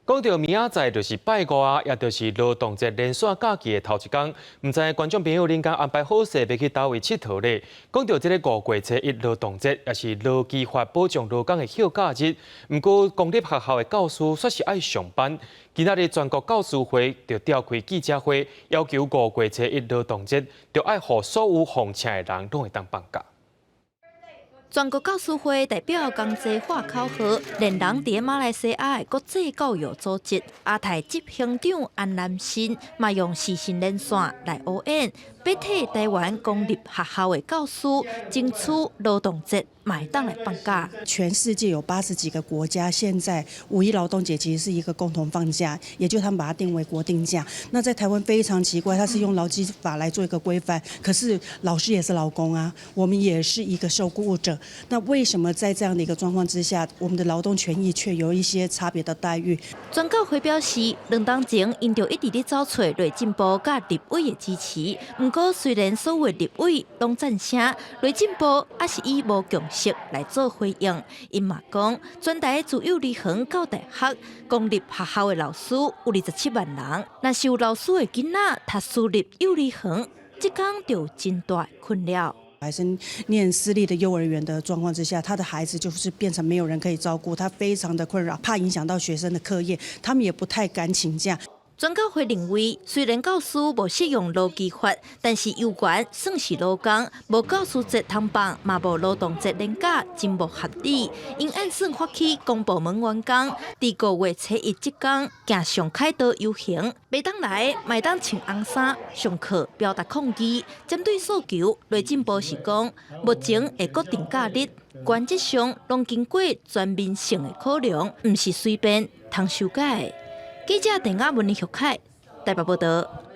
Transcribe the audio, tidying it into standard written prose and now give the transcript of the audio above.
讲到明仔载就是拜五啊，也就是劳动节连续假期的头一天，唔知观众朋友恁敢安排好势要去倒位佚佗咧？讲到这个五月初一劳动节，也是劳基法保障劳工的休假日。不过公立学校的教师却是爱上班。今仔日全国教师会就召开记者会，要求五月初一劳动节就爱互所有放请的人拢会当放假。 全国教师会代表江济化考核，连人伫马来西亚的国际教育组织亚太执行长安南新，嘛用视讯连线来応援，要替台湾公立学校的教师争取劳动节买当来放假。全世界有80几个国家，现在5·1劳动节其实是一个共同放假，也就他们把它定为国定假。那在台湾非常奇怪，它是用劳基法来做一个规范，可是老师也是劳工啊，我们也是一个受雇者。 那为什么在这样的一个状况之下，我们的劳动权益却有一些差别的待遇？专教会表示，2当前因着一直咧找找内政部甲立委的支持，不过虽然所有立委拢赞成，内政部也是以无共识来做回应。因嘛讲，全台自幼儿园到大学公立学校的老师有27万人，若是有老师的囡仔读私立幼儿园，即讲就有真大的困扰。 还是念私立的幼儿园的状况之下，他的孩子就是变成没有人可以照顾，他非常的困扰，怕影响到学生的课业，他们也不太敢请假。 专教会认为，虽然教师无适用劳基法，但是有关算是劳工，无教师节通放，嘛无劳动节连假，真无合理。因按算发起公部门员工，伫5月初一即天行上凯道游行，袂当来，卖当穿红衫上课表达抗议。针对诉求，内政部是讲，目前的固定假日，原则上拢经过全面性的考量，毋是随便通修改。 记者电话文林玉凯台北报道。